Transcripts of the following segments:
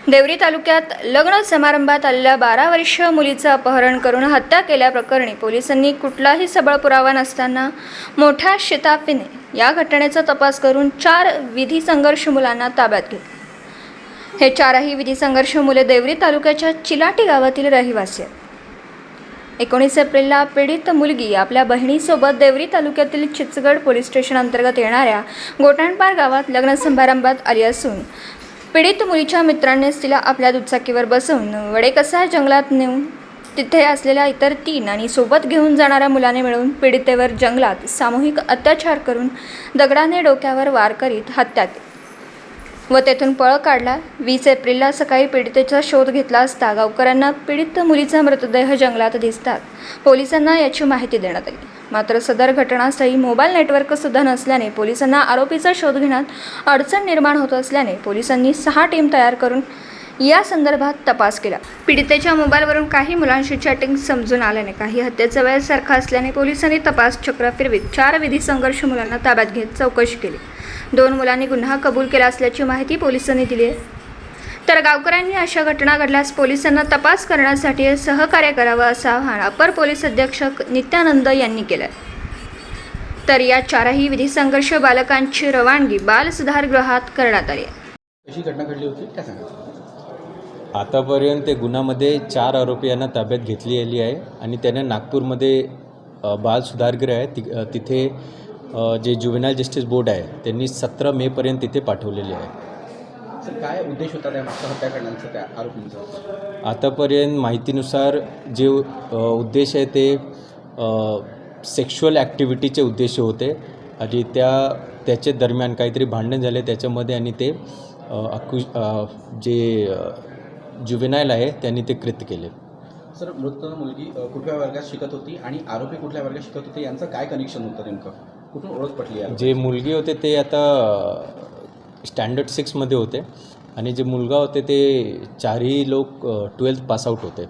देवरी तालुक्यात लग्न समारंभात आलेल्या 12 वर्षीय मुलीचं अपहरण करून हत्या केल्याप्रकरणी पोलिसांनी कुठलाही सबळ पुरावा नसताना मोठ्या शिताफीने या घटनेचा तपास करून 4 विधी संघर्ष मुलांना ताब्यात घेतले। हे 4ही विधी संघर्ष मुले देवरी तालुक्याच्या चिलाटी गावातील रहिवासी आहेत। 19 एप्रिलला पीडित मुलगी आपल्या बहिणीसोबत देवरी तालुक्यातील चिचगड पोलीस स्टेशन अंतर्गत येणाऱ्या गोटाणपार गावात लग्न समारंभात आली असून पीडित मुलीच्या मित्रांनीच तिला आपल्या दुचाकीवर बसवून वडेकसा जंगलात नेऊन तिथे असलेल्या इतर 3 आणि सोबत घेऊन जाणाऱ्या मुलाने मिळून पीडितेवर जंगलात सामूहिक अत्याचार करून दगडाने डोक्यावर वार करीत हत्या केली व तेथून पळ काढला। 20 एप्रिलला सकाळी पीडितेचा शोध घेतला असता गावकऱ्यांना पीडित मुलीचा मृतदेह जंगलात दिसतात पोलिसांना याची माहिती देण्यात आली। मात्र सदर घटनास्थळी मोबाईल नेटवर्क सुद्धा नसल्याने पोलिसांना आरोपीचा शोध घेण्यात अडचण निर्माण होत असल्याने पोलिसांनी 6 टीम तयार करून या संदर्भात तपास केला। पीडितेच्या मोबाईलवरून काही मुलांशी चॅटिंग समजून आल्याने काही हत्येचा वेळ सारखा असल्याने पोलिसांनी तपास चक्र फिरवीत 4 विधी संघर्ष मुलांना ताब्यात घेत चौकशी केली। 2 मुलांनी गुन्हा कबूल केला असल्याची माहिती पोलिसांनी दिली आहे। तर गावकऱ्यांनी अशा घटना घडल्यास पोलिसांना तपास करण्यासाठी सहकार्य करावं असं आवाहन अपर पोलीस अधीक्षक नित्यानंद यांनी केलं। तर या 4ही विधी संघर्ष बालकांची रवानगी बाल सुधारगृहात करण्यात आली। अशी घटना घडली होती काय सांगा? आतापर्यंत ते गुन्ह्यामध्ये 4 आरोपी यांना ताब्यात घेतली गेली आहे आणि त्यांना नागपूरमध्ये बाल सुधारगृह आहे तिथे जे जुवेनाइल जस्टिस बोर्ड आहे त्यांनी 17 मेपर्यंत तिथे पाठवलेले आहे। सर काय उद्देश होता त्या मागच्या हत्या करण्याचा त्या आरोपींचा? आतापर्यंत माहितीनुसार जे उद्देश आहे ते सेक्शुअल ॲक्टिव्हिटीचे उद्देश होते आणि त्याच्या दरम्यान काहीतरी भांडण झाले त्याच्यामध्ये आणि ते जे जुवेनाइल आहे त्यांनी ते कृत्य केले। सर मृत मुलगी कुठल्या वर्गात शिकत होती आणि आरोपी कुठल्या वर्गात शिकत होते यांचं काय कनेक्शन होतं नेमकं? कुठून ओळख पटली आहे? जे मुलगी होते ते आता स्टँडर्ड 6 मध्ये होते आणि जे मुलगा होते ते 4ही लोक 12th पासआउट होते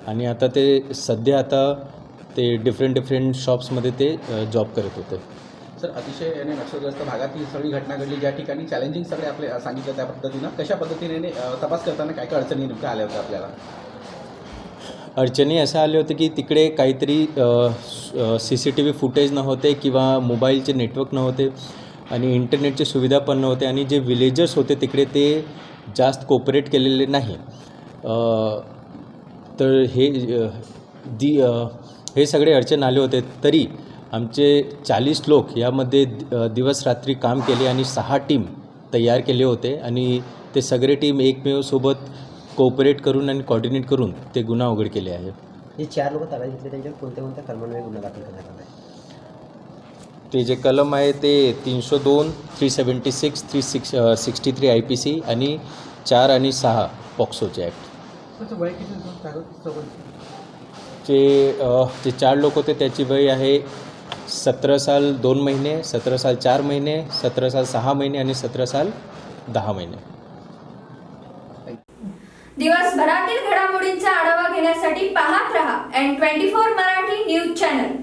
आणि आता ते सध्या ते डिफरंट शॉप्समध्ये ते जॉब करत होते। सर अतिशय नक्षलग्रस्त भागात ही सगळी घटना घडली ज्या ठिकाणी चॅलेंजिंग सगळे आपले सांगितलं त्या पद्धतीनं कशा पद्धतीने तपास करताना काय काय अडचणी नेमक्या आल्या होत्या आपल्याला? अडचणी अशा आल्या होत्या की तिकडे काहीतरी CCTV फुटेज नव्हते किंवा मोबाईलचे नेटवर्क नव्हते आणि इंटरनेटची सुविधा पण नव्हते आणि जे विलेजर्स होते तिकडे ते जास्त कोऑपरेट केलेले नाही। तर हे सगळे अडचण आले होते तरी आमचे 40 लोक यामध्ये दिवस रात्री काम केले आणि 6 टीम तयार केले होते आणि ते सगळे टीम एकमेव सोबत कोऑपरेट करून आणि कोऑर्डिनेट करून ते गुन्हा उघड केले आहे। हे 4 लोक ताब्यात घेतले त्यांच्यावर कोणत्या कलमांवर गुन्हा दाखल करण्यात आला आहे? ते जे कलम आहे ते 302, 376, 363 IPC आणि 4 आणि 6 पॉक्सोचे ॲक्ट। जे 4 लोक होते त्याची वय आहे 17 साल 2 महिने, 17 साल 4 महिने, 17 साल 6 महिने आणि 17 साल 10 महिने। दिवसभरातील घडामोडींचा आढावा घेण्यासाठी पाहत रहा N24 मराठी न्यूज चॅनल।